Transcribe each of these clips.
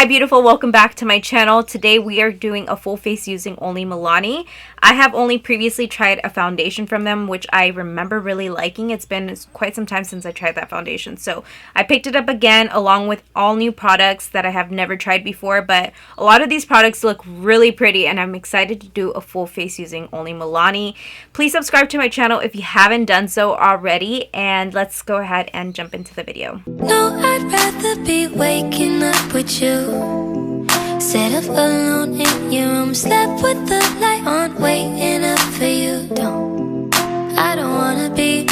Hi beautiful, welcome back to my channel. Today we are doing a full face using only Milani. I have only previously tried a foundation from them, which I remember really liking. It's been quite some time since I tried that foundation. So I picked it up again along with all new products that I have never tried before. But a lot of these products look really pretty and I'm excited to do a full face using only Milani. Please subscribe to my channel if you haven't done so already. And let's go ahead and jump into the video. No, I'd rather be waking up with you. Set up alone in your room, slept with the light on, waiting up for you. I don't wanna be.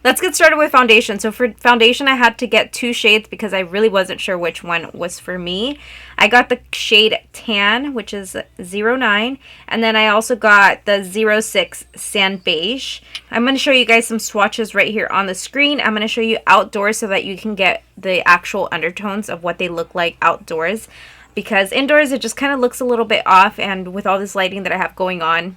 Let's get started with foundation. So for foundation, I had to get two shades because I really wasn't sure which one was for me. I got the shade Tan, which is 09, and then I also got the 06 Sand Beige. I'm going to show you guys some swatches right here on the screen. I'm going to show you outdoors so that you can get the actual undertones of what they look like outdoors, because indoors it just kind of looks a little bit off, and with all this lighting that I have going on,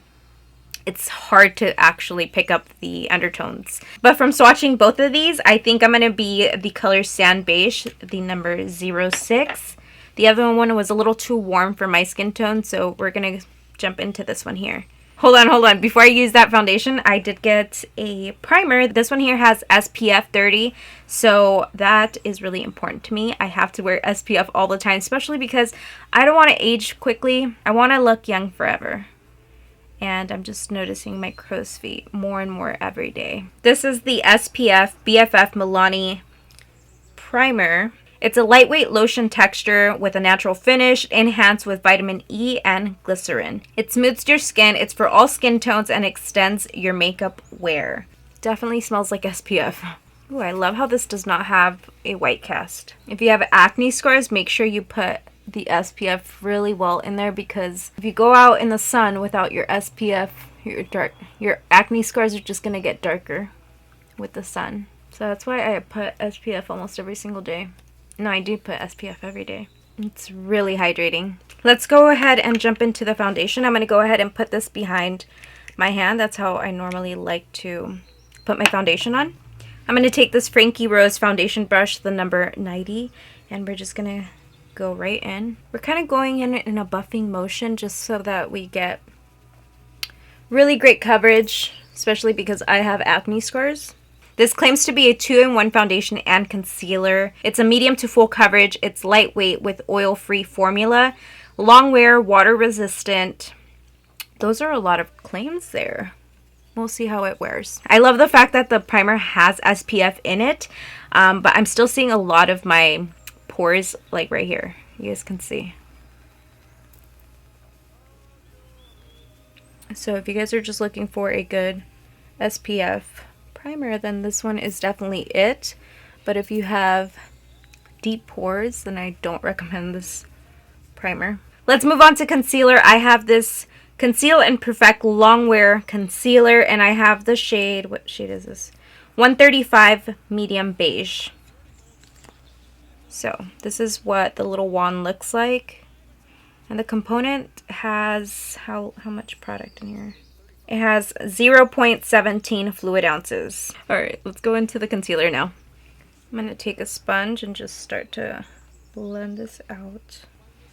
it's hard to actually pick up the undertones. But from swatching both of these, I think I'm going to be the color Sand Beige, the number 06. The other one was a little too warm for my skin tone, so we're going to jump into this one here. Hold on. Before I use that foundation, I did get a primer. This one here has SPF 30, so that is really important to me. I have to wear SPF all the time, especially because I don't want to age quickly. I want to look young forever. And I'm just noticing my crow's feet more and more every day. This is the SPF Bff Milani Primer. It's a lightweight lotion texture with a natural finish, enhanced with vitamin E and glycerin. It smooths your skin, it's for all skin tones, and extends your makeup wear. Definitely smells like SPF. Ooh, I love how this does not have a white cast. If you have acne scars, make sure you put the SPF really well in there, because if you go out in the sun without your SPF, your acne scars are just gonna get darker with the sun. So that's why I put SPF almost every single day. No, I do put SPF every day. It's really hydrating. Let's go ahead and jump into the foundation. I'm gonna go ahead and put this behind my hand. That's how I normally like to put my foundation on. I'm gonna take this Frankie Rose foundation brush, the number 90, and we're just gonna go right in. We're kind of going in a buffing motion just so that we get really great coverage, especially because I have acne scars. This claims to be a 2-in-1 foundation and concealer. It's a medium to full coverage. It's lightweight with oil-free formula, long wear, water resistant. Those are a lot of claims there. We'll see how it wears. I love the fact that the primer has SPF in it, but I'm still seeing a lot of my pores, like right here. You guys can see. So if you guys are just looking for a good SPF primer, then this one is definitely it. But if you have deep pores, then I don't recommend this primer. Let's move on to concealer. I have this Conceal and Perfect Longwear Concealer, and I have the shade, what shade is this? 135 Medium Beige. So this is what the little wand looks like, and the component has how much product in here? It has 0.17 fluid ounces. All right, let's go into the concealer now. I'm gonna take a sponge and just start to blend this out.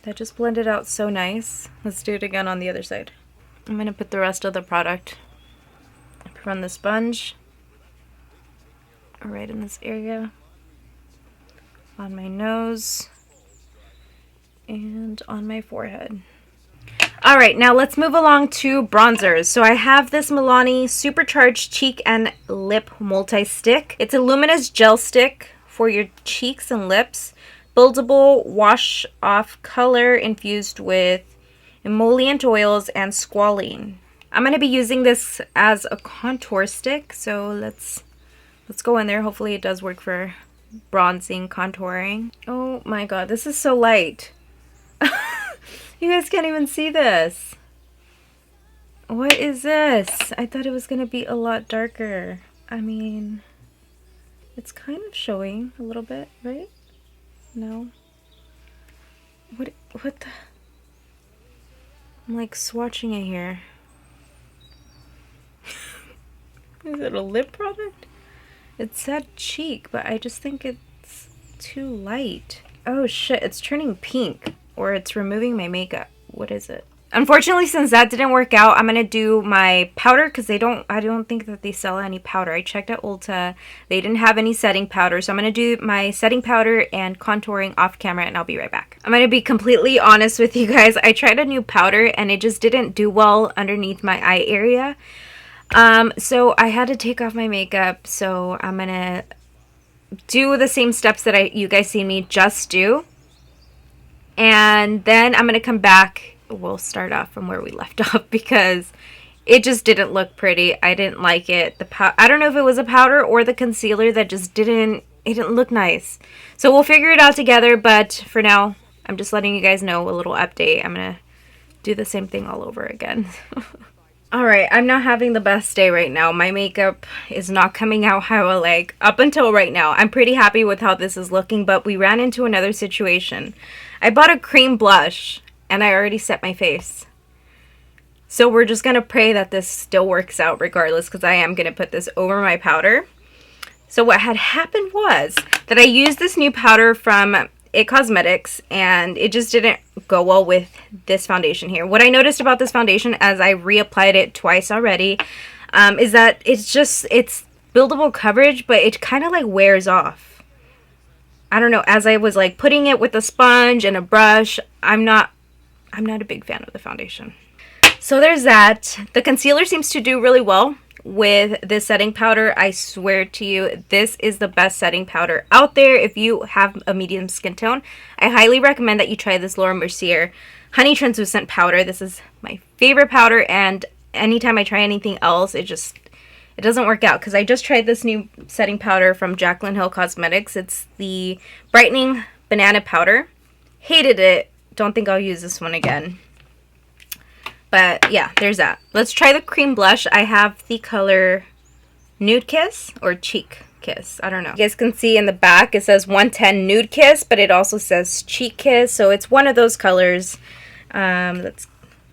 That just blended out so nice. Let's do it again on the other side. I'm gonna put the rest of the product on the sponge right in this area, on my nose, and on my forehead. Alright, now let's move along to bronzers. So I have this Milani Supercharged Cheek and Lip Multi-Stick. It's a luminous gel stick for your cheeks and lips. Buildable wash-off color infused with emollient oils and squalene. I'm going to be using this as a contour stick, so let's go in there. Hopefully it does work for bronzing, contouring. Oh my god, this is so light. You guys can't even see this. What is this? I thought it was gonna be a lot darker. I mean, it's kind of showing a little bit, right? No. What the? I'm like swatching it here. Is it a lip product? It said cheek, but I just think it's too light. Oh shit, it's turning pink. Or it's removing my makeup. What is it? Unfortunately, since that didn't work out, I'm going to do my powder because I don't think that they sell any powder. I checked at Ulta. They didn't have any setting powder. So I'm going to do my setting powder and contouring off camera, and I'll be right back. I'm going to be completely honest with you guys. I tried a new powder and it just didn't do well underneath my eye area. So I had to take off my makeup. So I'm going to do the same steps that you guys see me just do. And then I'm going to come back. We'll start off from where we left off because it just didn't look pretty. I didn't like it. I don't know if it was a powder or the concealer that just didn't look nice. So we'll figure it out together, but for now, I'm just letting you guys know a little update. I'm going to do the same thing all over again. Alright, I'm not having the best day right now. My makeup is not coming out how I like. Up until right now, I'm pretty happy with how this is looking, but we ran into another situation. I bought a cream blush, and I already set my face. So we're just going to pray that this still works out regardless, because I am going to put this over my powder. So what had happened was that I used this new powder from IT Cosmetics, and it just didn't go well with this foundation here. What I noticed about this foundation, as I reapplied it twice already, is that it's buildable coverage, but it kind of like wears off. I don't know, as I was like putting it with a sponge and a brush, I'm not a big fan of the foundation. So there's that. The concealer seems to do really well with this setting powder. I swear to you, this is the best setting powder out there if you have a medium skin tone. I highly recommend that you try this Laura Mercier Honey Translucent Powder. This is my favorite powder, and anytime I try anything else, it doesn't work out, because I just tried this new setting powder from Jaclyn Hill Cosmetics. It's the Brightening Banana Powder. Hated it. Don't think I'll use this one again. But yeah, there's that. Let's try the cream blush. I have the color Nude Kiss or Cheek Kiss. I don't know. You guys can see in the back it says 110 Nude Kiss, but it also says Cheek Kiss. So it's one of those colors. Let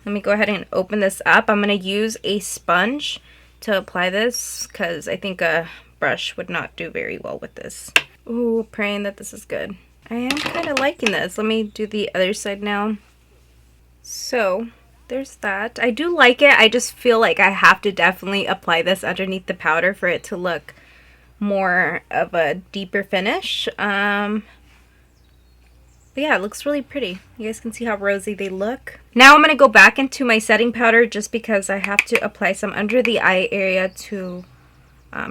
me go ahead and open this up. I'm going to use a sponge to apply this because I think a brush would not do very well with this. Ooh, praying that this is good. I am kind of liking this. Let me do the other side now. So there's that. I do like it. I just feel like I have to definitely apply this underneath the powder for it to look more of a deeper finish. But yeah, it looks really pretty. You guys can see how rosy they look. Now I'm going to go back into my setting powder just because I have to apply some under the eye area to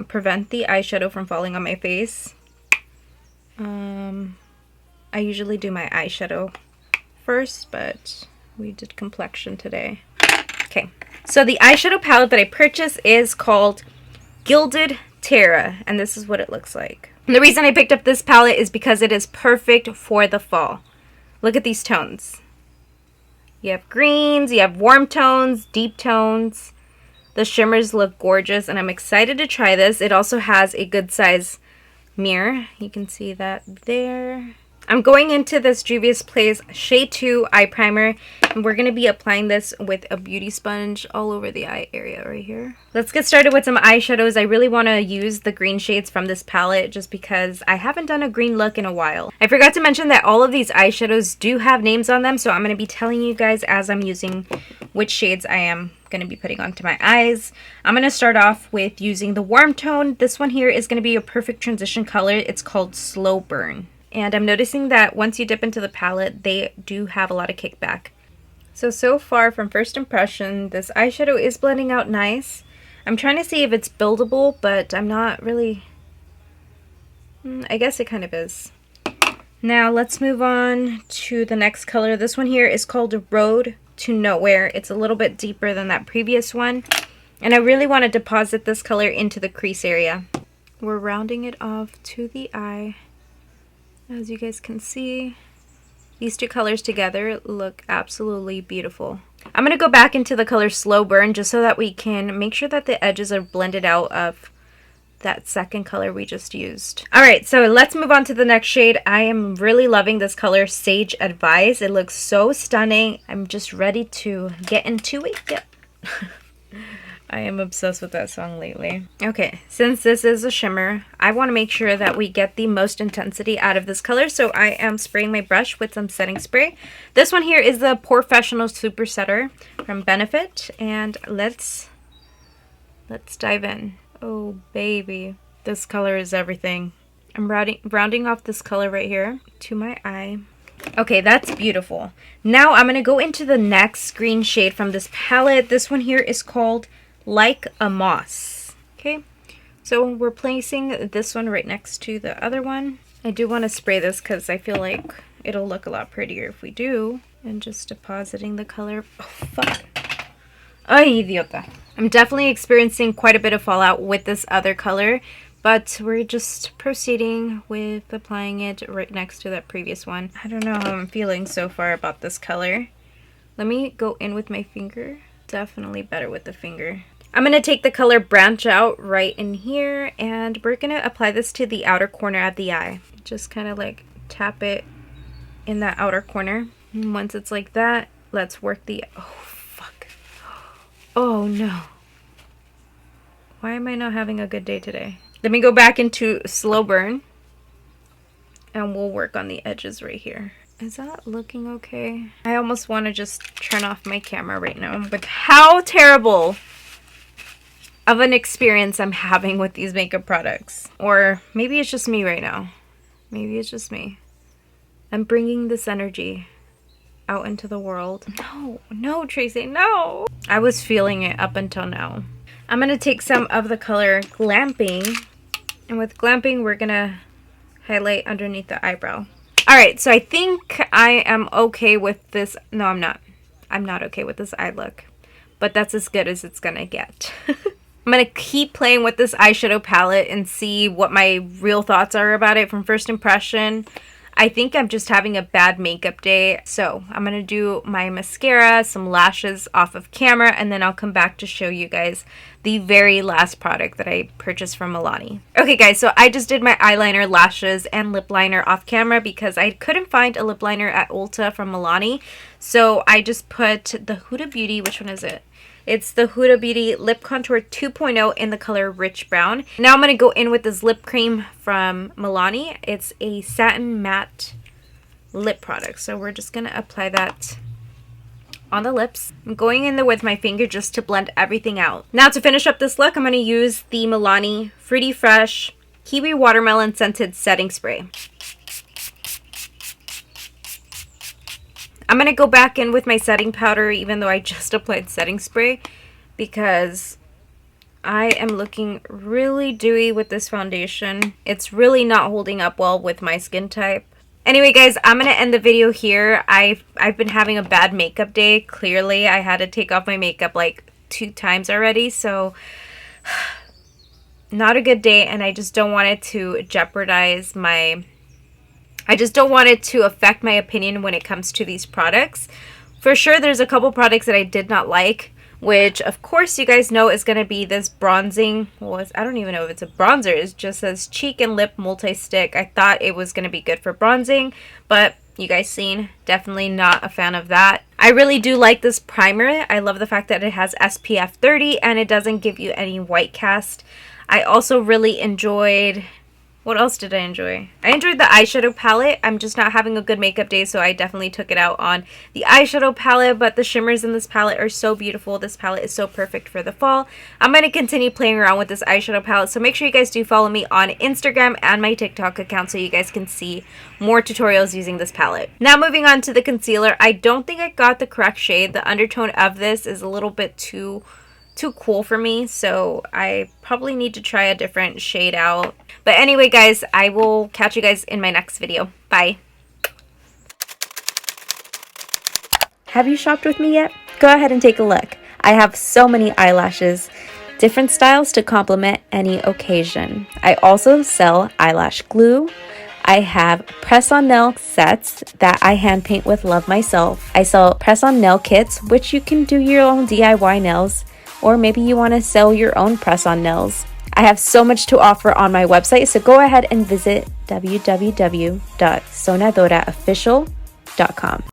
prevent the eyeshadow from falling on my face. I usually do my eyeshadow first, but we did complexion today. Okay, so the eyeshadow palette that I purchased is called Gilded Terra, and this is what it looks like. And the reason I picked up this palette is because it is perfect for the fall. Look at these tones. You have greens, you have warm tones, deep tones. The shimmers look gorgeous, and I'm excited to try this. It also has a good size mirror. You can see that there. I'm going into this Juvia's Place Shade 2 Eye Primer, and we're going to be applying this with a beauty sponge all over the eye area right here. Let's get started with some eyeshadows. I really want to use the green shades from this palette just because I haven't done a green look in a while. I forgot to mention that all of these eyeshadows do have names on them, so I'm going to be telling you guys as I'm using which shades I am going to be putting onto my eyes. I'm going to start off with using the warm tone. This one here is going to be a perfect transition color. It's called Slow Burn. And I'm noticing that once you dip into the palette, they do have a lot of kickback. So far from first impression, this eyeshadow is blending out nice. I'm trying to see if it's buildable, but I'm not really... I guess it kind of is. Now let's move on to the next color. This one here is called Road to Nowhere. It's a little bit deeper than that previous one. And I really want to deposit this color into the crease area. We're rounding it off to the eye. As you guys can see, these two colors together look absolutely beautiful. I'm going to go back into the color Slow Burn just so that we can make sure that the edges are blended out of that second color we just used. Alright, so let's move on to the next shade. I am really loving this color, Sage Advice. It looks so stunning. I'm just ready to get into it. Yep. I am obsessed with that song lately. Okay, since this is a shimmer, I want to make sure that we get the most intensity out of this color. So I am spraying my brush with some setting spray. This one here is the Professional Super Setter from Benefit. And let's dive in. Oh, baby. This color is everything. I'm rounding off this color right here to my eye. Okay, that's beautiful. Now I'm going to go into the next green shade from this palette. This one here is called Like a Moss. Okay, so we're placing this one right next to the other one. I do want to spray this because I feel like it'll look a lot prettier if we do. And just depositing the color. Oh, fuck. Ay, idiota. I'm definitely experiencing quite a bit of fallout with this other color. But we're just proceeding with applying it right next to that previous one. I don't know how I'm feeling so far about this color. Let me go in with my finger. Definitely better with the finger. I'm going to take the color Branch Out right in here. And we're going to apply this to the outer corner of the eye. Just kind of like tap it in that outer corner. And once it's like that, let's work the... Oh, fuck. Oh, no. Why am I not having a good day today? Let me go back into slow burn and we'll work on the edges right here. Is that looking okay? I almost want to just turn off my camera right now with how terrible of an experience I'm having with these makeup products. Or maybe it's just me right now. Maybe it's just me. I'm bringing this energy out into the world. No, Tracey, no. I was feeling it up until now. I'm going to take some of the color Glamping. And with Glamping, we're going to highlight underneath the eyebrow. Alright, so I think I am okay with this. No, I'm not. I'm not okay with this eye look. But that's as good as it's going to get. I'm going to keep playing with this eyeshadow palette and see what my real thoughts are about it from first impression. I think I'm just having a bad makeup day. So I'm going to do my mascara, some lashes off of camera, and then I'll come back to show you guys the very last product that I purchased from Milani. Okay guys, so I just did my eyeliner, lashes, and lip liner off camera because I couldn't find a lip liner at Ulta from Milani. So I just put the Huda Beauty, which one is it? It's the Huda Beauty Lip Contour 2.0 in the color Rich Brown. Now I'm going to go in with this lip cream from Milani. It's a satin matte lip product. So we're just going to apply that on the lips. I'm going in there with my finger just to blend everything out. Now to finish up this look, I'm going to use the Milani Fruity Fresh Kiwi Watermelon Scented Setting Spray. I'm going to go back in with my setting powder even though I just applied setting spray because I am looking really dewy with this foundation. It's really not holding up well with my skin type. Anyway guys, I'm going to end the video here. I've been having a bad makeup day. Clearly, I had to take off my makeup like 2 times already, so not a good day, and I just don't want it to jeopardize my... I just don't want it to affect my opinion when it comes to these products. For sure, there's a couple products that I did not like, which of course you guys know is going to be this bronzing. Well, I don't even know if it's a bronzer. It just says cheek and lip multi-stick. I thought it was going to be good for bronzing, but you guys seen, definitely not a fan of that. I really do like this primer. I love the fact that it has SPF 30 and it doesn't give you any white cast. I also really enjoyed... What else did I enjoy? I enjoyed the eyeshadow palette. I'm just not having a good makeup day, so I definitely took it out on the eyeshadow palette, but the shimmers in this palette are so beautiful. This palette is so perfect for the fall. I'm going to continue playing around with this eyeshadow palette, so make sure you guys do follow me on Instagram and my TikTok account so you guys can see more tutorials using this palette. Now moving on to the concealer. I don't think I got the correct shade. The undertone of this is a little bit too cool for me, so I probably need to try a different shade out. But anyway guys, I will catch you guys in my next video. Bye. Have you shopped with me yet? Go ahead and take a look. I have so many eyelashes, different styles to complement any occasion. I also sell eyelash glue. I have press-on nail sets that I hand paint with love myself. I sell press-on nail kits, which you can do your own DIY nails, or maybe you want to sell your own press-on nails. I have so much to offer on my website, so go ahead and visit www.soñadoraofficial.com.